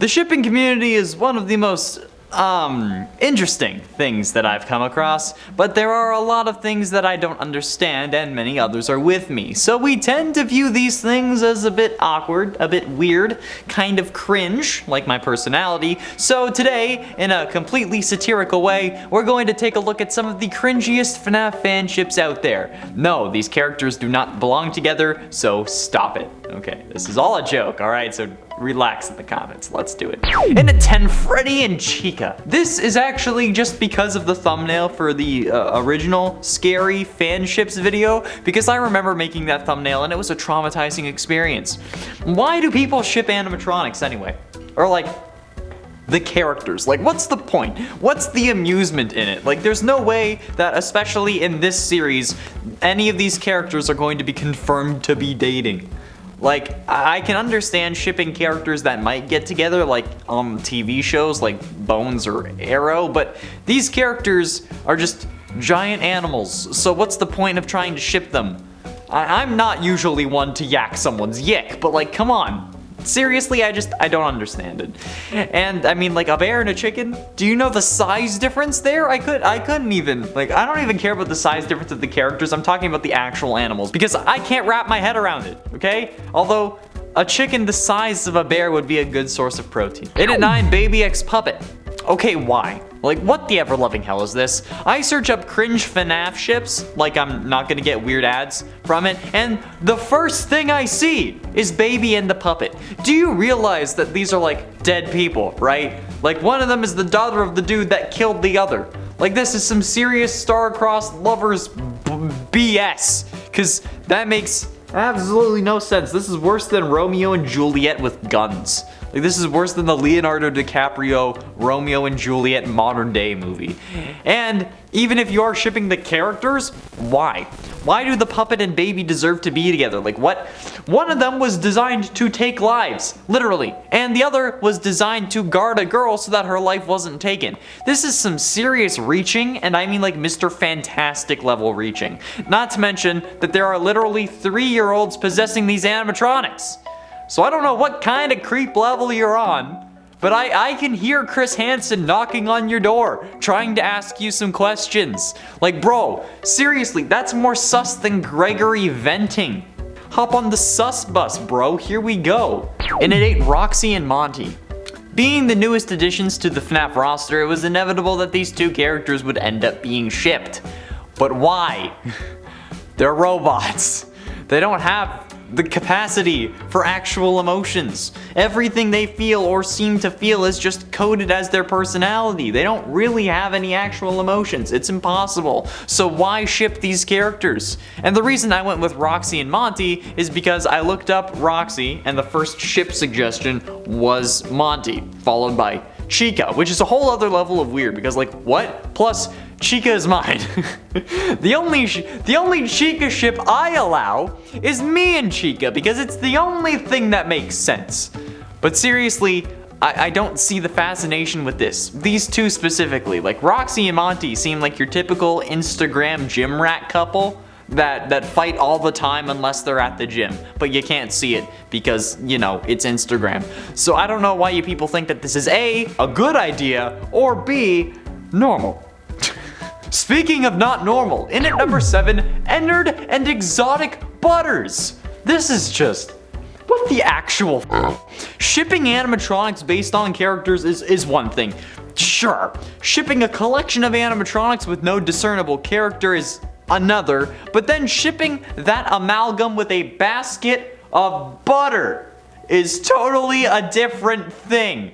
The shipping community is one of the most interesting things that I've come across, but there are a lot of things that I don't understand and many others are with me. So we tend to view these things as a bit awkward, a bit weird, kind of cringe, like my personality. So today, in a completely satirical way, we're going to take a look at some of the cringiest FNAF fan ships out there. No, these characters do not belong together, so stop it. Okay, this is all a joke, alright? So relax in the comments. Let's do it. In at 10, Freddy and Chica. This is actually just because of the thumbnail for the original Scary Fan Ships video, because I remember making that thumbnail and it was a traumatizing experience. Why do people ship animatronics anyway? Or like, the characters. Like, what's the point? What's the amusement in it? Like, there's no way that, especially in this series, any of these characters are going to be confirmed to be dating. Like, I can understand shipping characters that might get together, like TV shows like Bones or Arrow, but these characters are just giant animals, so what's the point of trying to ship them? I'm not usually one to yak someone's yick, but like, come on. Seriously, I don't understand it. And I mean, like, a bear and a chicken, do you know the size difference there? I couldn't even, like, I don't even care about the size difference of the characters. I'm talking about the actual animals because I can't wrap my head around it, okay? Although a chicken the size of a bear would be a good source of protein. In at 9, Baby X Puppet. Okay, why? Like, what the ever-loving hell is this? I search up cringe FNAF ships, like I'm not gonna get weird ads from it, and the first thing I see is Baby and the Puppet. Do you realize that these are like dead people, right? Like, one of them is the daughter of the dude that killed the other. Like, this is some serious star-crossed lovers BS, cause that makes absolutely no sense. This is worse than Romeo and Juliet with guns. Like, this is worse than the Leonardo DiCaprio Romeo and Juliet modern day movie. And even if you are shipping the characters, why? Why do the puppet and baby deserve to be together? Like, what? One of them was designed to take lives, literally, and the other was designed to guard a girl so that her life wasn't taken. This is some serious reaching, and I mean like Mr. Fantastic level reaching. Not to mention that there are literally 3-year-olds possessing these animatronics. So I don't know what kind of creep level you're on, but I can hear Chris Hansen knocking on your door, trying to ask you some questions. Like, bro, seriously, that's more sus than Gregory venting. Hop on the sus bus, bro, here we go. In at 8, Roxy and Monty. Being the newest additions to the FNAF roster, it was inevitable that these two characters would end up being shipped. But why? They're robots. They don't have the capacity for actual emotions. Everything they feel or seem to feel is just coded as their personality. They don't really have any actual emotions. It's impossible. So why ship these characters? And the reason I went with Roxy and Monty is because I looked up Roxy and the first ship suggestion was Monty, followed by Chica, which is a whole other level of weird because, like, what? Plus, Chica is mine. The only Chica ship I allow is me and Chica because it's the only thing that makes sense. But seriously, I don't see the fascination with this. These two specifically, like Roxy and Monty seem like your typical Instagram gym rat couple that fight all the time unless they're at the gym, but you can't see it because, you know, it's Instagram. So I don't know why you people think that this is A, a good idea, or B, normal. Speaking of not normal, in at number 7, Ennard and Exotic Butters. This is just, what the actual Shipping animatronics based on characters is one thing. Sure, shipping a collection of animatronics with no discernible character is another, but then shipping that amalgam with a basket of butter is totally a different thing.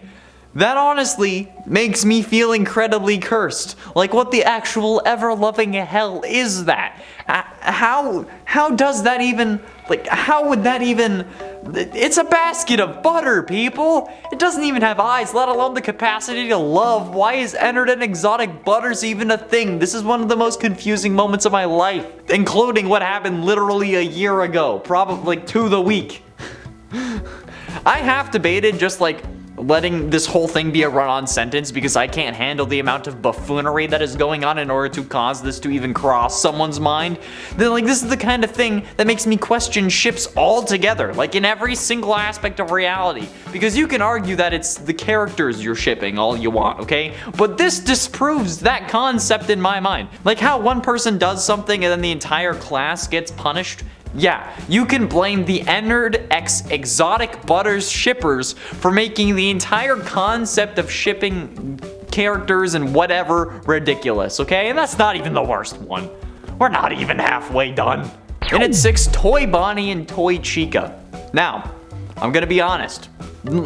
That honestly makes me feel incredibly cursed. Like, what the actual ever-loving hell is that? How does that even, like, how would that even, it's a basket of butter, people. It doesn't even have eyes, let alone the capacity to love. Why is Ennard and Exotic Butters even a thing? This is one of the most confusing moments of my life, including what happened literally a year ago, probably like to the week. I half debated just like letting this whole thing be a run-on sentence because I can't handle the amount of buffoonery that is going on in order to cause this to even cross someone's mind, then like this is the kind of thing that makes me question ships altogether, like in every single aspect of reality. Because you can argue that it's the characters you're shipping all you want, okay? But this disproves that concept in my mind. Like how one person does something and then the entire class gets punished. Yeah, you can blame the Ennard x Exotic Butters shippers for making the entire concept of shipping characters and whatever ridiculous, okay? And that's not even the worst one. We're not even halfway done. And at 6, Toy Bonnie and Toy Chica. Now, I'm gonna be honest.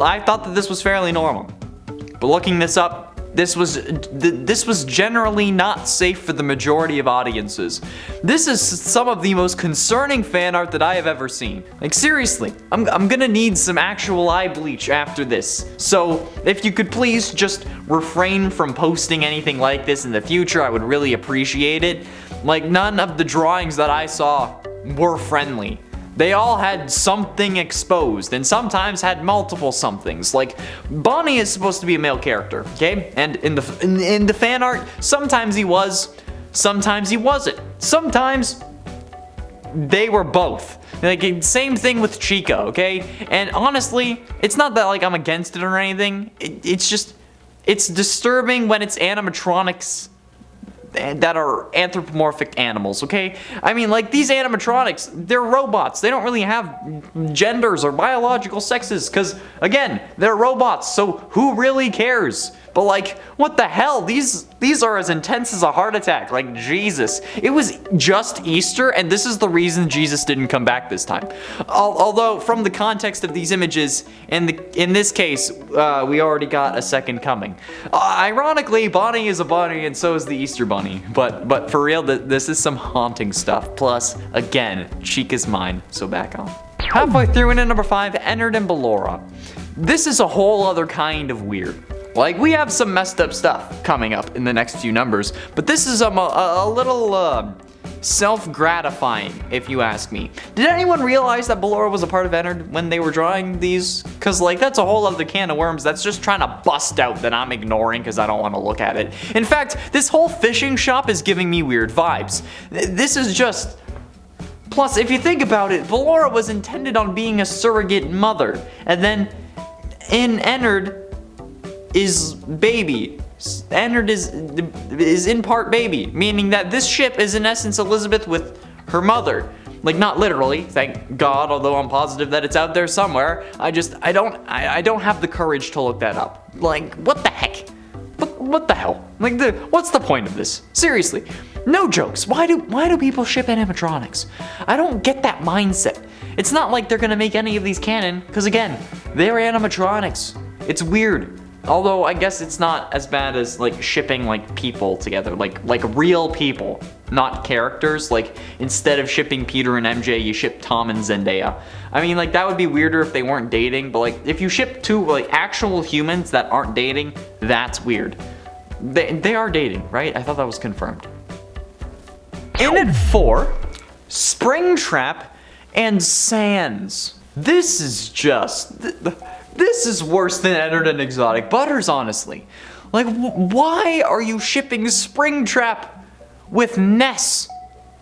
I thought that this was fairly normal. But looking this up, this was generally not safe for the majority of audiences. This is some of the most concerning fan art that I have ever seen. Like seriously, I'm gonna need some actual eye bleach after this. So if you could please just refrain from posting anything like this in the future, I would really appreciate it. Like none of the drawings that I saw were friendly. They all had something exposed, and sometimes had multiple somethings. Like, Bonnie is supposed to be a male character, okay? And in the fan art, sometimes he was, sometimes he wasn't. Sometimes they were both. Like, same thing with Chica, okay? And honestly, it's not that like I'm against it or anything. It's just, it's disturbing when it's animatronics that are anthropomorphic animals, okay? I mean, like, these animatronics, they're robots. They don't really have genders or biological sexes, because, again, they're robots, so who really cares? But, like, what the hell? These are as intense as a heart attack. Like, Jesus. It was just Easter, and this is the reason Jesus didn't come back this time. Although, from the context of these images, in this case, we already got a second coming. Ironically, Bonnie is a bunny, and so is the Easter bunny. But for real, this is some haunting stuff. Plus, again, Chica's mine, so back on. Halfway through, and at number 5, Ennard and Ballora. This is a whole other kind of weird. Like, we have some messed up stuff coming up in the next few numbers, but this is a little self-gratifying, if you ask me. Did anyone realize that Ballora was a part of Ennard when they were drawing these? Because, like, that's a whole other can of worms that's just trying to bust out that I'm ignoring because I don't want to look at it. In fact, this whole fishing shop is giving me weird vibes. This is just... Plus, if you think about it, Ballora was intended on being a surrogate mother, and then in Ennard is baby. Ennard is in part baby, meaning that this ship is in essence Elizabeth with her mother. Like, not literally, thank God, although I'm positive that it's out there somewhere. I don't have the courage to look that up. Like, what the heck? What the hell? Like, what's the point of this? Seriously, no jokes. Why do people ship animatronics? I don't get that mindset. It's not like they're gonna make any of these canon, because again, they're animatronics. It's weird. Although I guess it's not as bad as like shipping like people together, like real people, not characters. Like instead of shipping Peter and MJ, you ship Tom and Zendaya. I mean, like that would be weirder if they weren't dating, but like if you ship two like actual humans that aren't dating, that's weird. They are dating, right? I thought that was confirmed. In at 4, Springtrap and Sans. This is just... This is worse than Ennard and Exotic Butters, honestly. Like, why are you shipping Springtrap with Ness?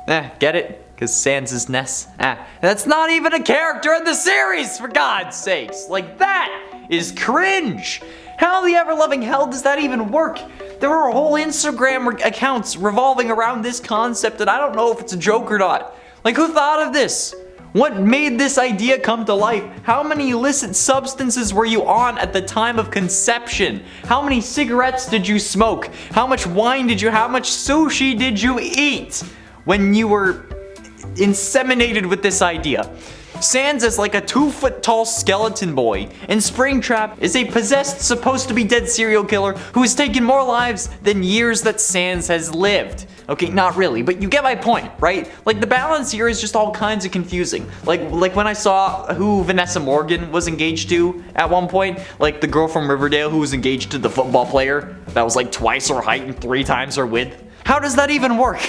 Get it? Because Sans is Ness. That's not even a character in the series, for God's sakes. Like, that is cringe. How the ever-loving hell does that even work? There are whole Instagram accounts revolving around this concept, and I don't know if it's a joke or not. Like, who thought of this? What made this idea come to life? How many illicit substances were you on at the time of conception? How many cigarettes did you smoke? How much wine did you, how much sushi did you eat when you were inseminated with this idea? Sans is like a 2-foot-tall skeleton boy, and Springtrap is a possessed, supposed to be dead serial killer who has taken more lives than years that Sans has lived. Okay, not really, but you get my point, right? Like, the balance here is just all kinds of confusing. Like when I saw who Vanessa Morgan was engaged to at one point, like the girl from Riverdale who was engaged to the football player that was like twice her height and 3 times her width. How does that even work?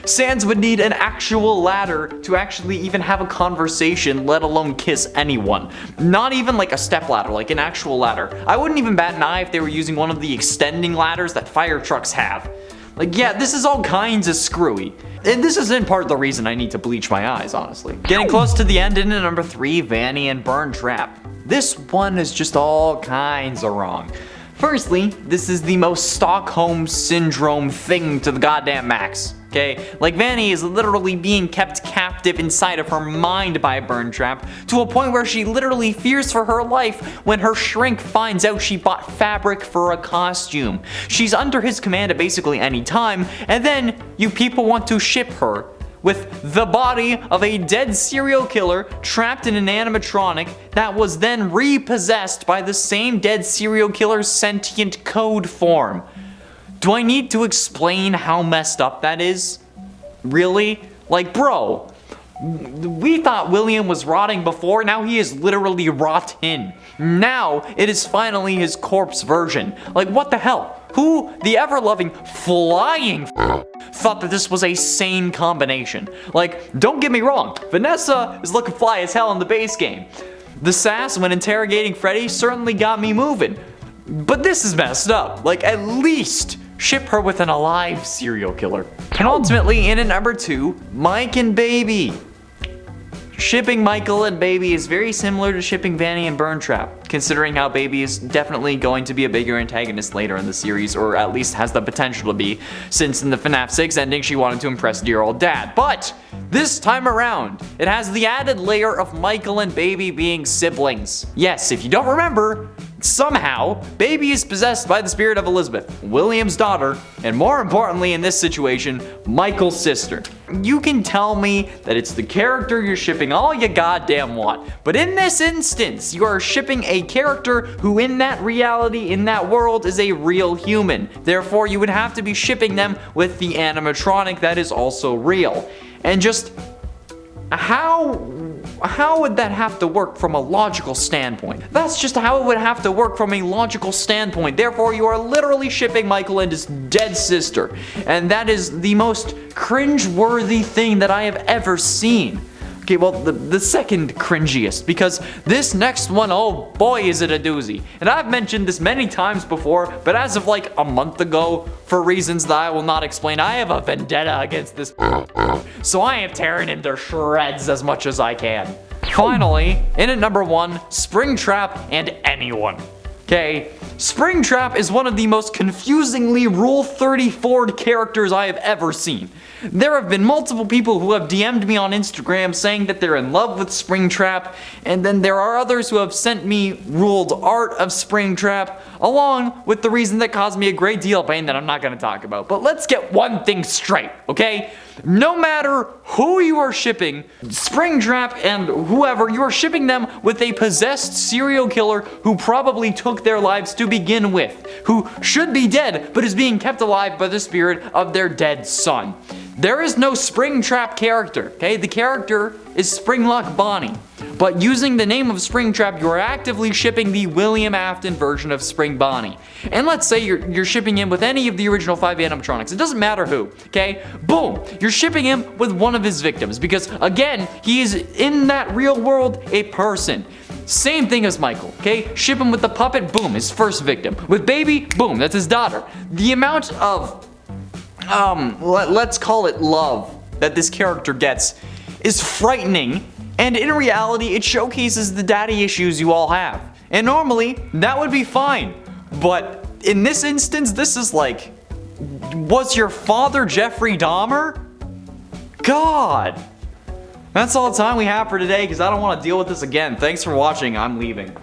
Sans would need an actual ladder to actually even have a conversation, let alone kiss anyone. Not even like a step ladder, like an actual ladder. I wouldn't even bat an eye if they were using one of the extending ladders that fire trucks have. Like, yeah, this is all kinds of screwy. And this is in part the reason I need to bleach my eyes, honestly. Getting close to the end, into number 3, Vanny and Burntrap. This one is just all kinds of wrong. Firstly, this is the most Stockholm Syndrome thing to the goddamn max. Okay, like Vanny is literally being kept captive inside of her mind by Burntrap to a point where she literally fears for her life when her shrink finds out she bought fabric for a costume. She's under his command at basically any time, and then you people want to ship her with the body of a dead serial killer trapped in an animatronic that was then repossessed by the same dead serial killer's sentient code form. Do I need to explain how messed up that is? Really? Like, bro, we thought William was rotting before, now he is literally rotten. Now, it is finally his corpse version. Like, what the hell? Who, the ever-loving flying thought that this was a sane combination? Like, don't get me wrong, Vanessa is looking fly as hell in the base game. The sass when interrogating Freddy certainly got me moving. But this is messed up. Like, at least ship her with an alive serial killer. And ultimately, in at number 2, Mike and Baby. Shipping Michael and Baby is very similar to shipping Vanny and Burntrap, considering how Baby is definitely going to be a bigger antagonist later in the series, or at least has the potential to be, since in the FNAF 6 ending she wanted to impress dear old dad. But this time around, it has the added layer of Michael and Baby being siblings. Yes, if you don't remember, somehow, Baby is possessed by the spirit of Elizabeth, William's daughter, and more importantly in this situation, Michael's sister. You can tell me that it's the character you're shipping all you goddamn want, but in this instance, you are shipping a character who in that reality, in that world, is a real human. Therefore, you would have to be shipping them with the animatronic that is also real. And just how would that have to work from a logical standpoint? That's just how it would have to work from a logical standpoint. Therefore, you are literally shipping Michael and his dead sister. And that is the most cringe-worthy thing that I have ever seen. Okay, well, the second cringiest, because this next one, oh boy, is it a doozy. And I've mentioned this many times before, but as of like a month ago, for reasons that I will not explain, I have a vendetta against this. So I am tearing him to shreds as much as I can. Finally, in at number 1, Springtrap and anyone. Okay, Springtrap is one of the most confusingly Rule 34'd characters I have ever seen. There have been multiple people who have DM'd me on Instagram saying that they're in love with Springtrap, and then there are others who have sent me ruled art of Springtrap, along with the reason that caused me a great deal of pain that I'm not going to talk about. But let's get one thing straight, okay? No matter who you are shipping, Springtrap and whoever, you are shipping them with a possessed serial killer who probably took their lives to begin with, who should be dead but is being kept alive by the spirit of their dead son. There is no Springtrap character, okay? The character is Springlock Bonnie. But using the name of Springtrap, you are actively shipping the William Afton version of Spring Bonnie. And let's say you're shipping him with any of the original 5 animatronics. It doesn't matter who, okay? Boom! You're shipping him with one of his victims because, again, he is in that real world a person. Same thing as Michael, okay? Ship him with the puppet, boom, his first victim. With Baby, boom, that's his daughter. The amount of let's call it love that this character gets is frightening, and in reality it showcases the daddy issues you all have. And normally that would be fine, but in this instance this is like, was your father Jeffrey Dahmer? God. That's all the time we have for today because I don't want to deal with this again. Thanks for watching, I'm leaving.